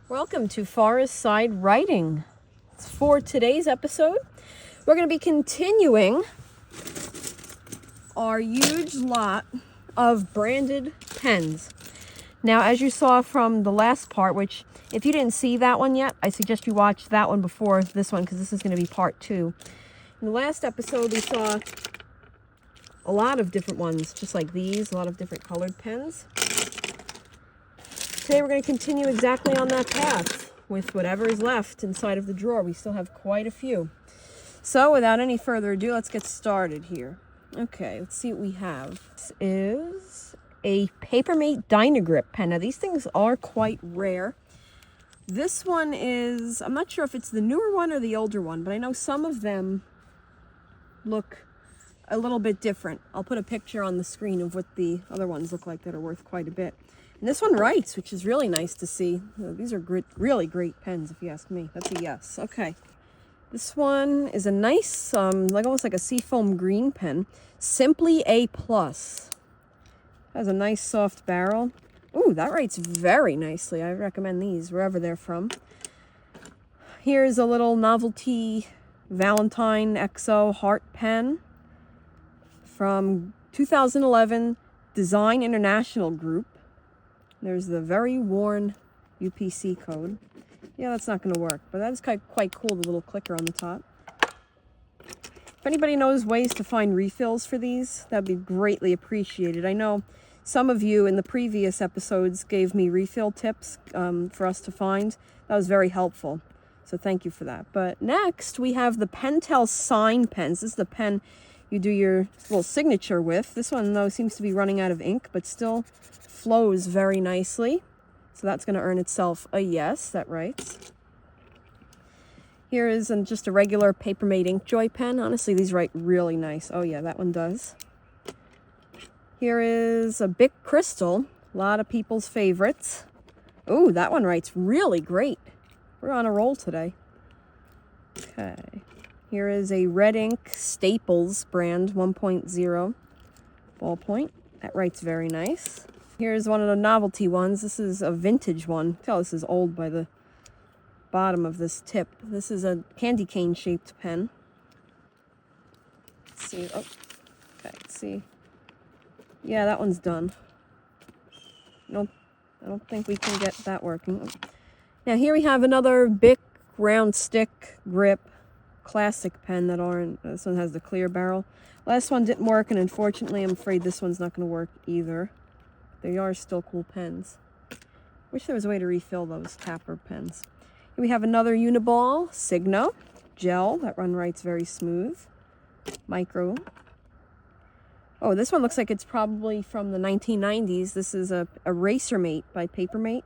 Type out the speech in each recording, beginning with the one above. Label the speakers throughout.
Speaker 1: Welcome to Forest Side Writing. For today's episode, we're going to be continuing our huge lot of branded pens. Now, as you saw from the last part, which if you didn't see that one yet, I suggest you watch that one before this one because this is going to be part 2. In the last episode, we saw a lot of different ones, just like these, a lot of different colored pens. Today we're going to continue exactly on that path with whatever is left inside of the drawer. We still have quite a few. So without any further ado, let's get started here. Okay, let's see what we have. This is a Papermate Dynagrip pen. Now these things are quite rare. This one is, I'm not sure if it's the newer one or the older one, but I know some of them look a little bit different. I'll put a picture on the screen of what the other ones look like that are worth quite a bit. And this one writes, which is really nice to see. These are really great pens, if you ask me. That's a yes. Okay. This one is a nice, almost like a seafoam green pen. Simply A+. Has a nice soft barrel. Ooh, that writes very nicely. I recommend these, wherever they're from. Here's a little novelty Valentine XO Heart pen from 2011 Design International Group. There's the very worn UPC code. Yeah, that's not going to work, but that's quite cool, the little clicker on the top. If anybody knows ways to find refills for these, that'd be greatly appreciated. I know some of you in the previous episodes gave me refill tips for us to find. That was very helpful, so thank you for that. But next, we have the Pentel Sign pens. This is the pen you do your little signature with. This one, though, seems to be running out of ink, but still flows very nicely. So that's going to earn itself a yes, that writes. Here is just a regular Papermate Inkjoy pen. Honestly, these write really nice. Oh yeah, that one does. Here is a Bic Crystal. A lot of people's favorites. Ooh, that one writes really great. We're on a roll today. Okay. Here is a Red Ink Staples brand 1.0 ballpoint. That writes very nice. Here's one of the novelty ones. This is a vintage one. Tell this is old by the bottom of this tip. This is a candy cane shaped pen. Let's see. Oh, okay. Let's see. Yeah, that one's done. Nope. I don't think we can get that working. Now here we have another Bic round stick grip classic pen that aren't. This one has the clear barrel. Last one didn't work, and unfortunately, I'm afraid this one's not going to work either. They are still cool pens. Wish there was a way to refill those tapper pens. Here we have another Uniball Signo gel. That one writes very smooth. Micro. Oh, this one looks like it's probably from the 1990s. This is a Racermate by Papermate.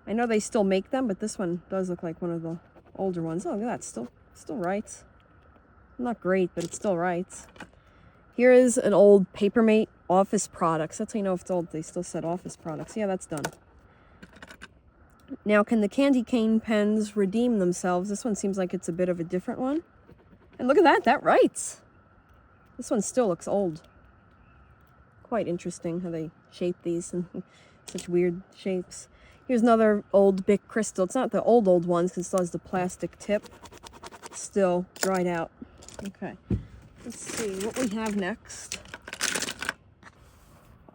Speaker 1: I know they still make them, but this one does look like one of the older ones. Oh, look at that. Still writes. Not great, but it still writes. Here is an old Papermate Office Products. That's how you know if it's old. They still said Office Products. Yeah, that's done. Now, can the candy cane pens redeem themselves? This one seems like it's a bit of a different one. And look at that. That writes. This one still looks old. Quite interesting how they shape these in such weird shapes. Here's another old Bic Crystal. It's not the old ones because it still has the plastic tip. It's still dried out. Okay. Let's see what we have next.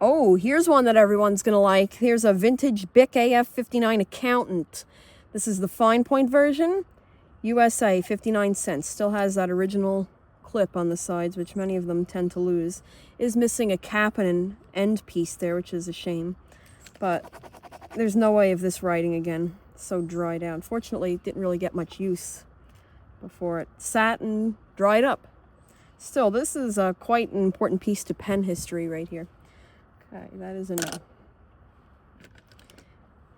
Speaker 1: Oh, here's one that everyone's going to like. Here's a vintage Bic AF59 Accountant. This is the fine point version. USA, 59 cents. Still has that original clip on the sides, which many of them tend to lose. Is missing a cap and an end piece there, which is a shame. But there's no way of this writing again. It's so dried out. Unfortunately, it didn't really get much use before it sat and dried up. Still, this is quite an important piece to pen history right here. Okay, that is a no.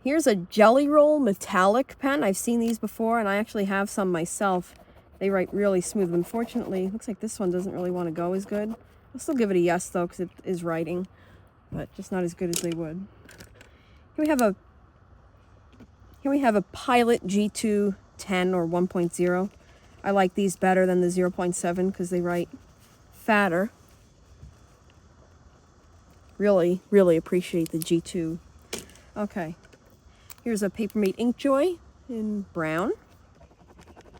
Speaker 1: Here's a Jelly Roll metallic pen. I've seen these before, and I actually have some myself. They write really smooth. Unfortunately, looks like this one doesn't really want to go as good. I'll still give it a yes, though, because it is writing, but just not as good as they would. Here we have a Pilot G2 10 or 1.0. I like these better than the 0.7 because they write fatter. Really appreciate the G2. Okay. Here's a Papermate Inkjoy in brown.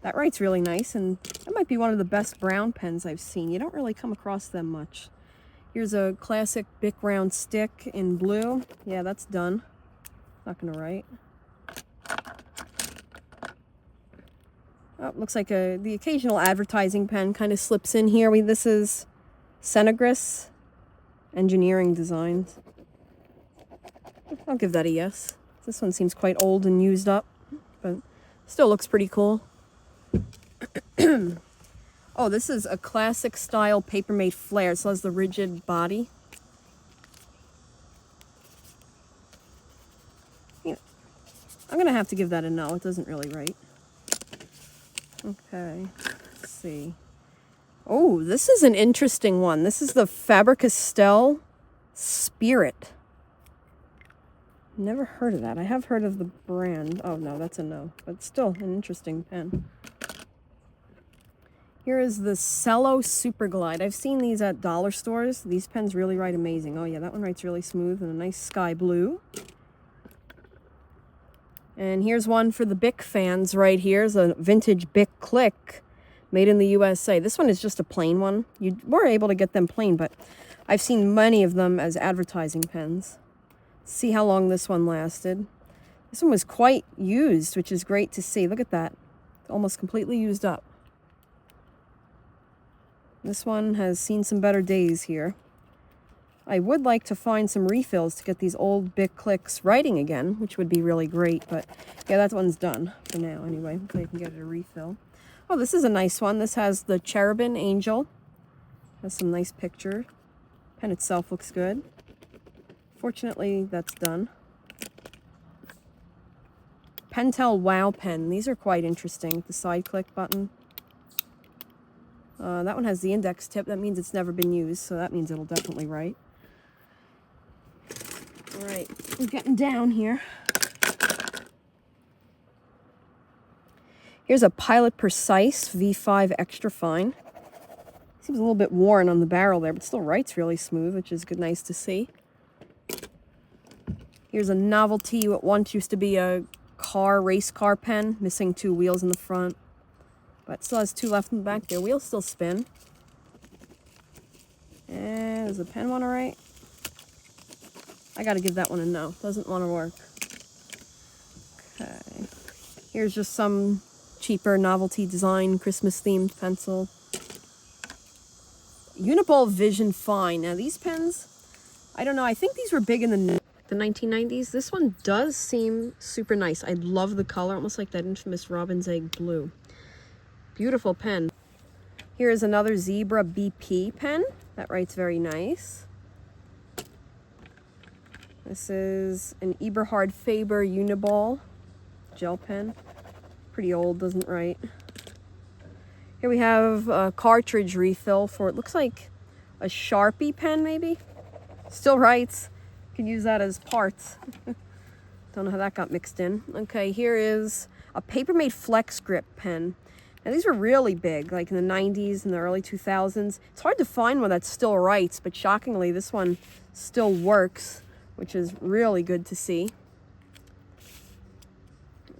Speaker 1: That writes really nice, and that might be one of the best brown pens I've seen. You don't really come across them much. Here's a classic Bic round stick in blue. Yeah, that's done. Not gonna write. Oh, looks like the occasional advertising pen kind of slips in here. This is Senegris Engineering Designs. I'll give that a yes. This one seems quite old and used up, but still looks pretty cool. Oh, this is a classic style Papermate Flare. It still has the rigid body. Yeah. I'm gonna have to give that a no. It doesn't really write. Okay, let's see. Oh, this is an interesting one. This is the Faber-Castell Spirit. Never heard of that. I have heard of the brand. Oh no, that's a no, but still an interesting pen. Here is the Cello Super Glide. I've seen these at dollar stores. These pens really write amazing. Oh yeah, that one writes really smooth and a nice sky blue. And here's one for the Bic fans right here. Here's a vintage Bic Click made in the USA. This one is just a plain one. You were able to get them plain, but I've seen many of them as advertising pens. See how long this one lasted. This one was quite used, which is great to see. Look at that. It's almost completely used up. This one has seen some better days here. I would like to find some refills to get these old Bic Clicks writing again, which would be really great, but yeah, that one's done for now anyway. Hopefully I can get it a refill. Oh, this is a nice one. This has the Cherubin Angel. Has some nice picture. Pen itself looks good. Fortunately, that's done. Pentel Wow Pen. These are quite interesting. The side click button. That one has the index tip. That means it's never been used, so that means it'll definitely write. All right, we're getting down here. Here's a Pilot Precise V5 Extra Fine. Seems a little bit worn on the barrel there, but still writes really smooth, which is good, nice to see. Here's a novelty. What once used to be a race car pen, missing 2 wheels in the front, but still has 2 left in the back. Their wheels still spin. And does the pen want to write? I gotta give that one a no. Doesn't want to work. Okay. Here's just some cheaper novelty design, Christmas themed pencil. Uniball Vision Fine. Now these pens, I don't know, I think these were big in the 1990s. This one does seem super nice. I love the color, almost like that infamous Robin's Egg blue. Beautiful pen. Here is another Zebra BP pen. That writes very nice. This is an Eberhard Faber Uniball gel pen. Pretty old, doesn't write. Here we have a cartridge refill for, it looks like a Sharpie pen maybe. Still writes. Could use that as parts. Don't know how that got mixed in. Okay, here is a Papermate Flex Grip pen. Now these were really big, like in the 90s and the early 2000s. It's hard to find one that still writes, but shockingly this one still works, which is really good to see.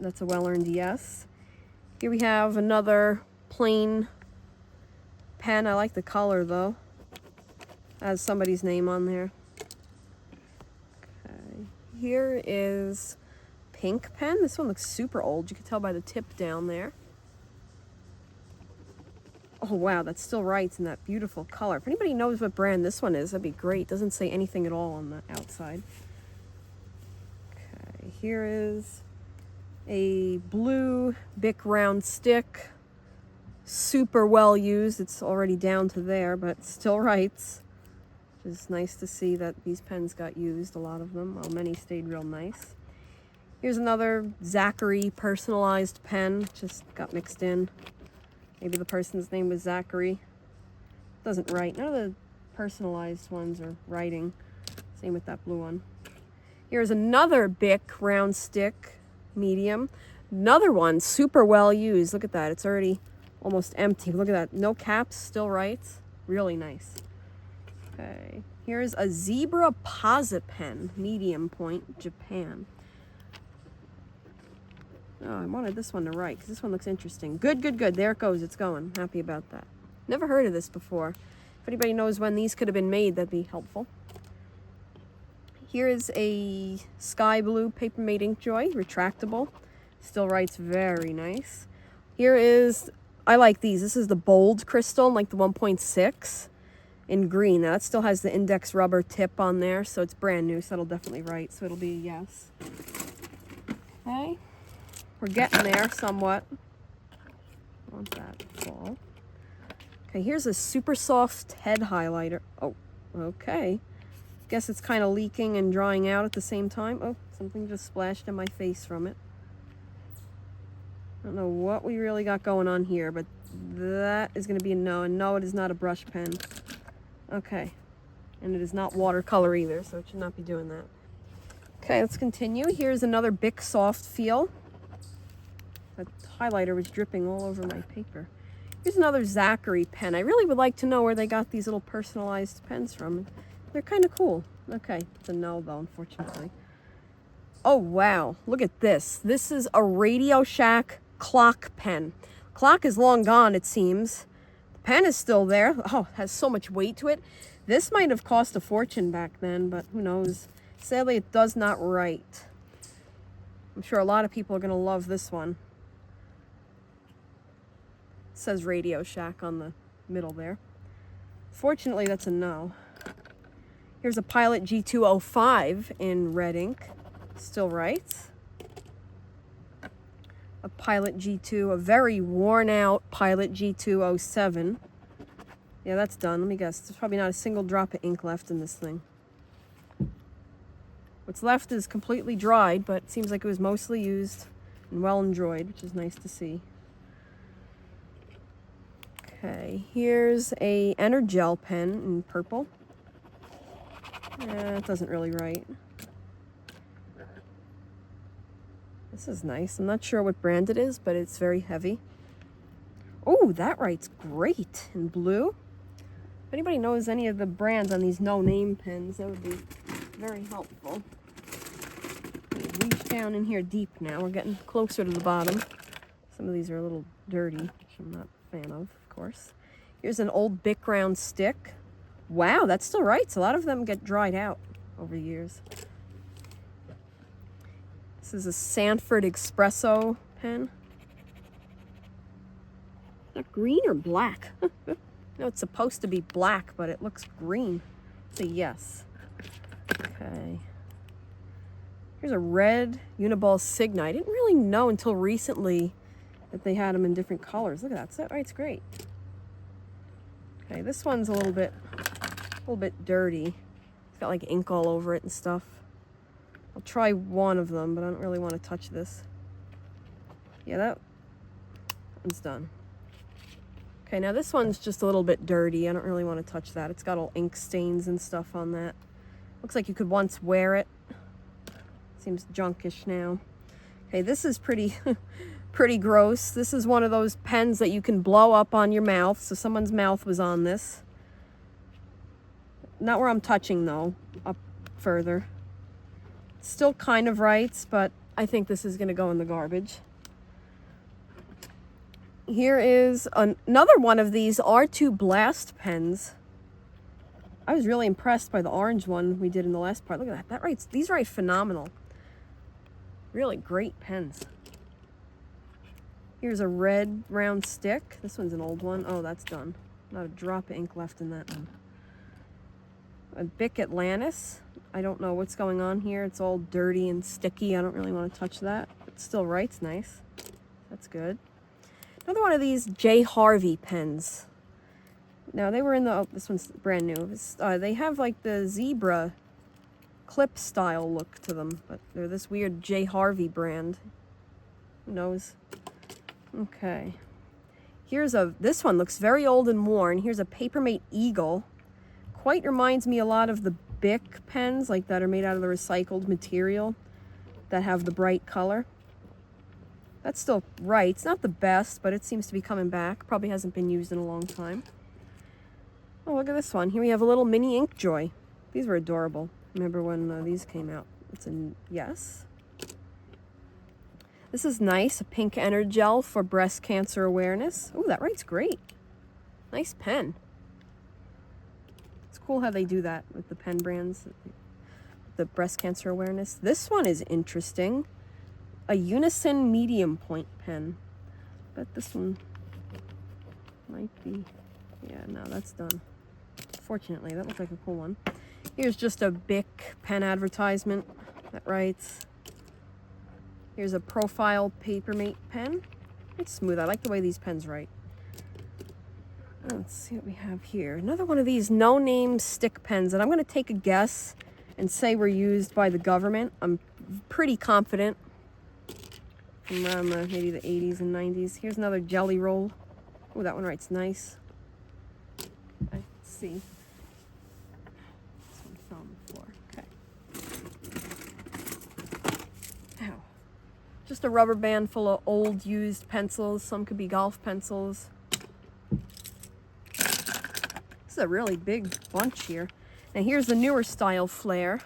Speaker 1: That's a well-earned yes. Here we have another plain pen. I like the color though. Has somebody's name on there. Okay. Here is pink pen. This one looks super old. You can tell by the tip down there. Oh wow, that still writes in that beautiful color. If anybody knows what brand this one is, that'd be great. Doesn't say anything at all on the outside. Okay, here is a blue Bic round stick. Super well used. It's already down to there, but still writes. Which is nice to see that these pens got used, a lot of them. Well, many stayed real nice. Here's another Zachary personalized pen. Just got mixed in. Maybe the person's name was Zachary. Doesn't write. None of the personalized ones are writing. Same with that blue one. Here's another Bic round stick, medium. Another one, super well used. Look at that. It's already almost empty. Look at that. No caps, still writes. Really nice. Okay. Here's a Zebra Posit pen, medium point, Japan. Oh, I wanted this one to write because this one looks interesting. Good, good, good. There it goes. It's going. Happy about that. Never heard of this before. If anybody knows when these could have been made, that'd be helpful. Here is a sky blue Papermate Inkjoy, retractable. Still writes very nice. Here is, I like these. This is the bold crystal, like the 1.6 in green. Now, that still has the index rubber tip on there, so it's brand new, so that'll definitely write. So it'll be a yes. Okay. We're getting there somewhat. I want that to fall. Okay, here's a super soft head highlighter. Oh, okay. Guess it's kind of leaking and drying out at the same time. Oh, something just splashed in my face from it. I don't know what we really got going on here, but that is going to be a no. And no, it is not a brush pen. Okay. And it is not watercolor either, so it should not be doing that. Okay, let's continue. Here's another Bic Soft Feel. That highlighter was dripping all over my paper. Here's another Zachary pen. I really would like to know where they got these little personalized pens from. They're kind of cool. Okay, it's a no though, unfortunately. Oh, wow. Look at this. This is a Radio Shack clock pen. Clock is long gone, it seems. The pen is still there. Oh, it has so much weight to it. This might have cost a fortune back then, but who knows. Sadly, it does not write. I'm sure a lot of people are going to love this one. It says Radio Shack on the middle there. Fortunately, that's a no. Here's a Pilot G205 in red ink. Still writes. A Pilot G2, a very worn out Pilot G207. Yeah, that's done. Let me guess. There's probably not a single drop of ink left in this thing. What's left is completely dried, but it seems like it was mostly used and well enjoyed, which is nice to see. Okay, here's a Energel pen in purple. It doesn't really write. This is nice. I'm not sure what brand it is, but it's very heavy. Oh, that writes great in blue. If anybody knows any of the brands on these no-name pens, that would be very helpful. Reach down in here deep now. We're getting closer to the bottom. Some of these are a little dirty, which I'm not a fan of course. Here's an old Bic round stick. Wow, that still writes. A lot of them get dried out over the years. This is a Sanford Espresso pen. Not green or black? No, it's supposed to be black, but it looks green. It's a yes. Okay. Here's a red Uniball Signa. I didn't really know until recently that they had them in different colors. Look at that. So that writes great. Okay, this one's a little bit dirty. It's got like ink all over it and stuff. I'll try one of them, but I don't really want to touch this. Yeah, that one's done. Okay, now this one's just a little bit dirty. I don't really want to touch that. It's got all ink stains and stuff on that. Looks like you could once wear it. Seems junkish now. Okay, this is pretty pretty gross. This is one of those pens that you can blow up on your mouth. So someone's mouth was on this. Not where I'm touching though, up further. Still kind of writes, but I think this is going to go in the garbage. Here is another one of these R2 Blast pens. I was really impressed by the orange one we did in the last part. Look at that. That writes. These write phenomenal. Really great pens. Here's a red round stick. This one's an old one. Oh, that's done. Not a drop of ink left in that one. A Bic Atlantis. I don't know what's going on here. It's all dirty and sticky. I don't really want to touch that. It still writes nice. That's good. Another one of these J. Harvey pens. Now, they were in the... Oh, this one's brand new. They have like the zebra clip style look to them, but they're this weird J. Harvey brand. Who knows? Okay. This one looks very old and worn. Here's a Papermate Eagle. Quite reminds me a lot of the Bic pens, like that are made out of the recycled material that have the bright color. That's still right. It's not the best, but it seems to be coming back. Probably hasn't been used in a long time. Oh, look at this one. Here we have a little mini Inkjoy. These were adorable. Remember when these came out? It's a yes. This is nice, a pink Energel for breast cancer awareness. Oh, that writes great. Nice pen. It's cool how they do that with the pen brands, the breast cancer awareness. This one is interesting. A Unison medium point pen. But this one might be, yeah, no, that's done. Fortunately, that looks like a cool one. Here's just a Bic pen advertisement that writes. Here's a profile Papermate pen. It's smooth. I like the way these pens write. Let's see what we have here. Another one of these no-name stick pens that I'm going to take a guess and say were used by the government. I'm pretty confident. From around maybe the 80s and 90s. Here's another Jelly Roll. Oh, that one writes nice. Okay, let's see. This one fell on the floor. Okay. Ow. Just a rubber band full of old used pencils. Some could be golf pencils. This is a really big bunch here. Now here's the newer style flare.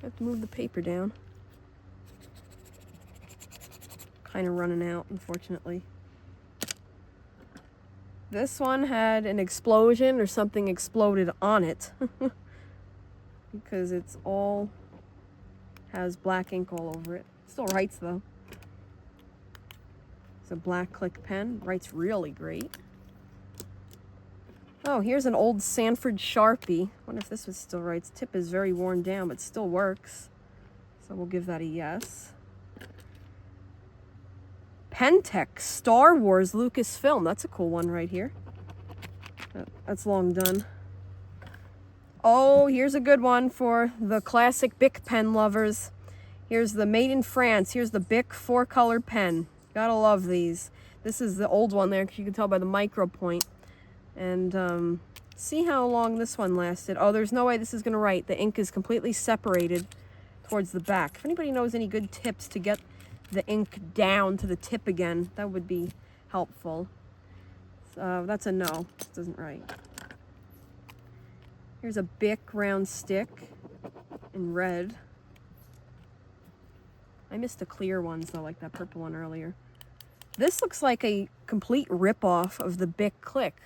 Speaker 1: I have to move the paper down. Kind of running out, unfortunately. This one had an explosion or something exploded on it. Because it's all has black ink all over it. Still writes though. It's a black click pen. Writes really great. Oh, here's an old Sanford Sharpie. Wonder if this one still writes. Tip is very worn down, but still works. So we'll give that a yes. Pentex Star Wars Lucasfilm. That's a cool one right here. That's long done. Oh, here's a good one for the classic Bic pen lovers. Here's the Made in France. Here's the Bic 4-color pen. Gotta love these. This is the old one there because you can tell by the micro point. And see how long this one lasted. Oh, there's no way this is going to write. The ink is completely separated towards the back. If anybody knows any good tips to get the ink down to the tip again, that would be helpful. So that's a no. It doesn't write. Here's a Bic round stick in red. I missed the clear ones though, like that purple one earlier. This looks like a complete rip-off of the Bic Click.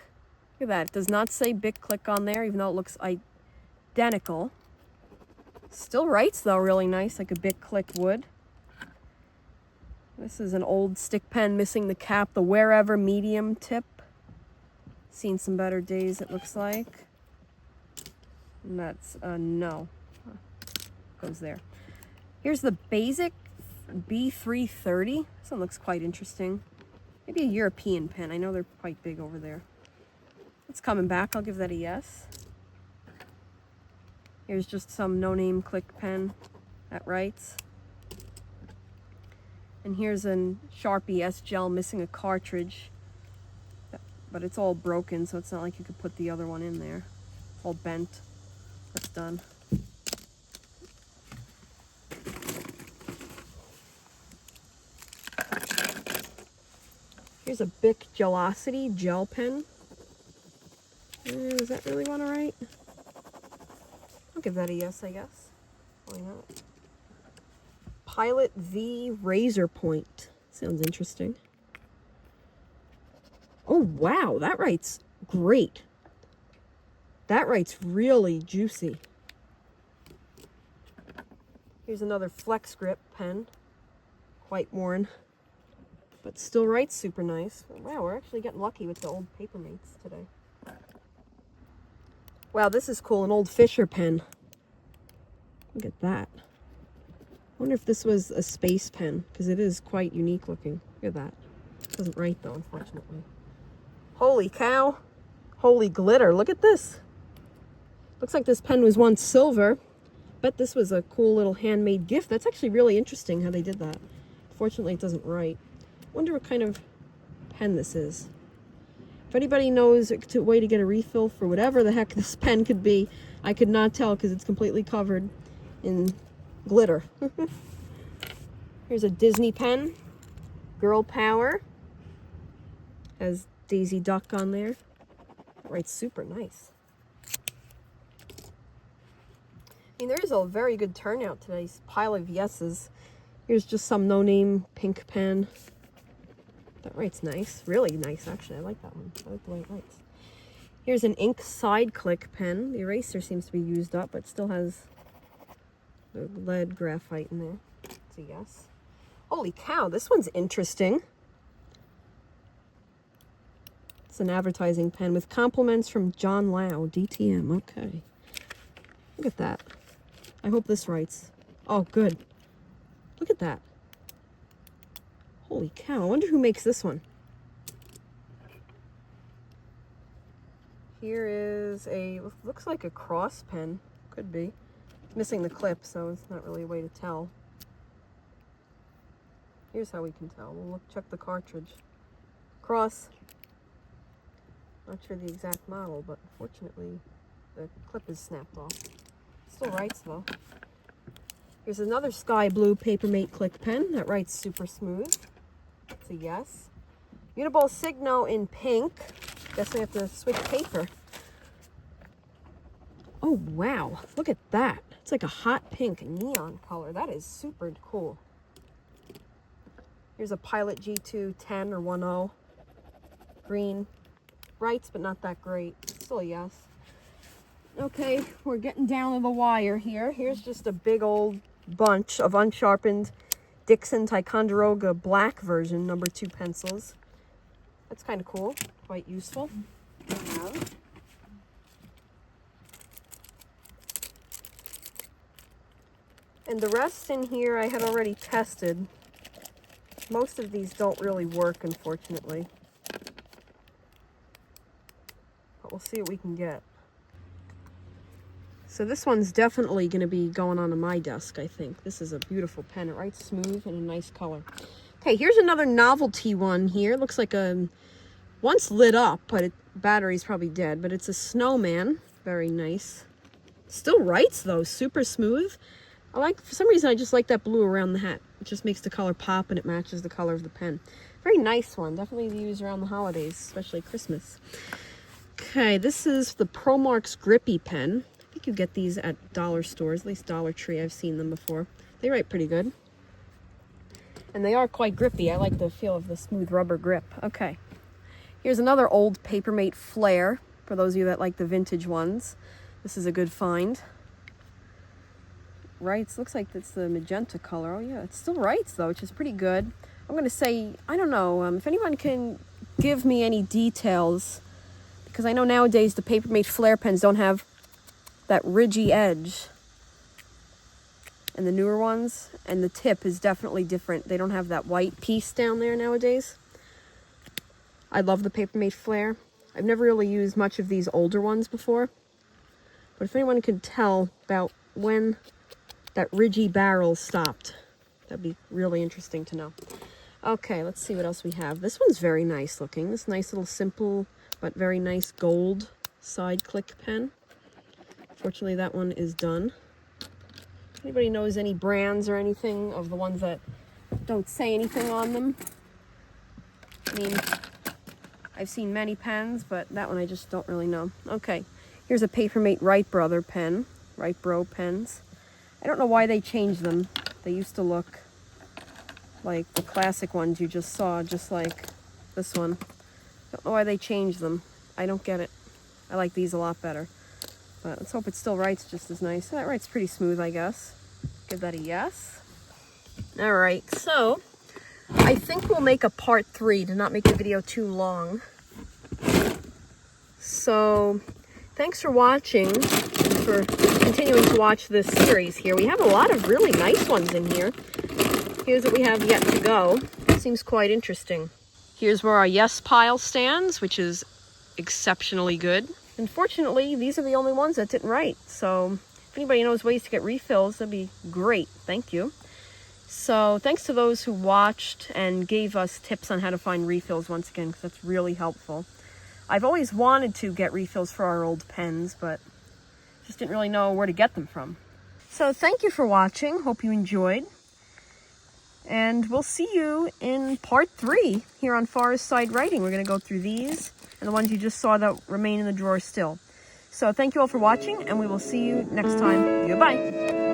Speaker 1: Look at that. It does not say Bic Click on there, even though it looks identical. Still writes, though, really nice, like a Bic Click would. This is an old stick pen missing the cap, the Wherever medium tip. Seen some better days, it looks like. And that's a no. Goes there. Here's the Basic B330. This one looks quite interesting. Maybe a European pen. I know they're quite big over there. It's coming back. I'll give that a yes. Here's just some no-name click pen that writes. And here's a Sharpie S-Gel missing a cartridge. But it's all broken, so it's not like you could put the other one in there. It's all bent. That's done. Here's a Bic Gelosity gel pen. Does that really want to write? I'll give that a yes, I guess. Why not? Pilot V Razor Point. Sounds interesting. Oh, wow. That writes great. That writes really juicy. Here's another Flex Grip pen. Quite worn. But still writes super nice. Wow, we're actually getting lucky with the old Papermates today. Wow, this is cool. An old Fisher pen. Look at that. I wonder if this was a space pen, because it is quite unique looking. Look at that. It doesn't write, though, unfortunately. Holy cow. Holy glitter. Look at this. Looks like this pen was once silver. Bet this was a cool little handmade gift. That's actually really interesting how they did that. Fortunately, it doesn't write. Wonder what kind of pen this is. If anybody knows a way to get a refill for whatever the heck this pen could be, I could not tell because it's completely covered in glitter. Here's a Disney pen. Girl Power. Has Daisy Duck on there. That writes super nice. I mean, there is a very good turnout today. Pile of yeses. Here's just some no-name pink pen. That writes nice. Really nice, actually. I like that one. I like the way it writes. Here's an ink side click pen. The eraser seems to be used up, but still has the lead graphite in there. It's a yes. Holy cow, this one's interesting. It's an advertising pen with compliments from John Lau, DTM. Okay. Look at that. I hope this writes. Oh, good. Look at that. Holy cow, I wonder who makes this one. Here is a, looks like a cross pen. Could be. It's missing the clip, so it's not really a way to tell. Here's how we can tell. We'll check the cartridge. Cross. Not sure the exact model, but unfortunately the clip is snapped off. Still writes though. Here's another sky blue Papermate click pen that writes super smooth. It's a yes. Uniball Signo in pink. Guess I have to switch paper. Oh wow, look at that. It's like a hot pink neon color. That is super cool. Here's a Pilot G2 10 or 10. Green. Writes, but not that great. Still a yes. Okay, we're getting down to the wire here. Here's just a big old bunch of unsharpened Dixon Ticonderoga black version #2 pencils. That's kind of cool, quite useful to have. And the rest in here I had already tested. Most of these don't really work, unfortunately. But we'll see what we can get. So this one's definitely going to be going onto my desk, I think. This is a beautiful pen. It writes smooth and a nice color. Okay, here's another novelty one here. Looks like a, once lit up, but battery's probably dead. But it's a snowman. Very nice. Still writes though, super smooth. I like, for some reason, I just like that blue around the hat. It just makes the color pop and it matches the color of the pen. Very nice one. Definitely to use around the holidays, especially Christmas. Okay, this is the ProMarks Grippy pen. I think you get these at dollar stores, at least Dollar Tree. I've seen them before. They write pretty good. And they are quite grippy. I like the feel of the smooth rubber grip. Okay. Here's another old Papermate Flare, for those of you that like the vintage ones. This is a good find. Writes, looks like it's the magenta color. Oh yeah, it still writes though, which is pretty good. I'm going to say, I don't know, if anyone can give me any details, because I know nowadays the Papermate Flare pens don't have that ridgy edge, and the newer ones, and the tip is definitely different. They don't have that white piece down there nowadays. I love the Papermate Flare. I've never really used much of these older ones before, but if anyone could tell about when that ridgy barrel stopped, that'd be really interesting to know. Okay, let's see what else we have. This one's very nice looking. This nice little simple but very nice gold side click pen. Fortunately, that one is done. Anybody knows any brands or anything of the ones that don't say anything on them? I mean, I've seen many pens, but that one I just don't really know. Okay, here's a Papermate Wright Brother pen, Wright Bro pens. I don't know why they changed them. They used to look like the classic ones you just saw, just like this one. Don't know why they changed them. I don't get it. I like these a lot better. But let's hope it still writes just as nice. That writes pretty smooth, I guess. Give that a yes. All right, so I think we'll make a part 3 to not make the video too long. So thanks for watching and for continuing to watch this series here. We have a lot of really nice ones in here. Here's what we have yet to go. Seems quite interesting. Here's where our yes pile stands, which is exceptionally good. Unfortunately, these are the only ones that didn't write. So if anybody knows ways to get refills, that'd be great. Thank you. So thanks to those who watched and gave us tips on how to find refills once again, because that's really helpful. I've always wanted to get refills for our old pens, but just didn't really know where to get them from. So thank you for watching. Hope you enjoyed. And we'll see you in part 3 here on ForestsideWriting. We're going to go through these and the ones you just saw that remain in the drawer still. So thank you all for watching, and we will see you next time. Goodbye.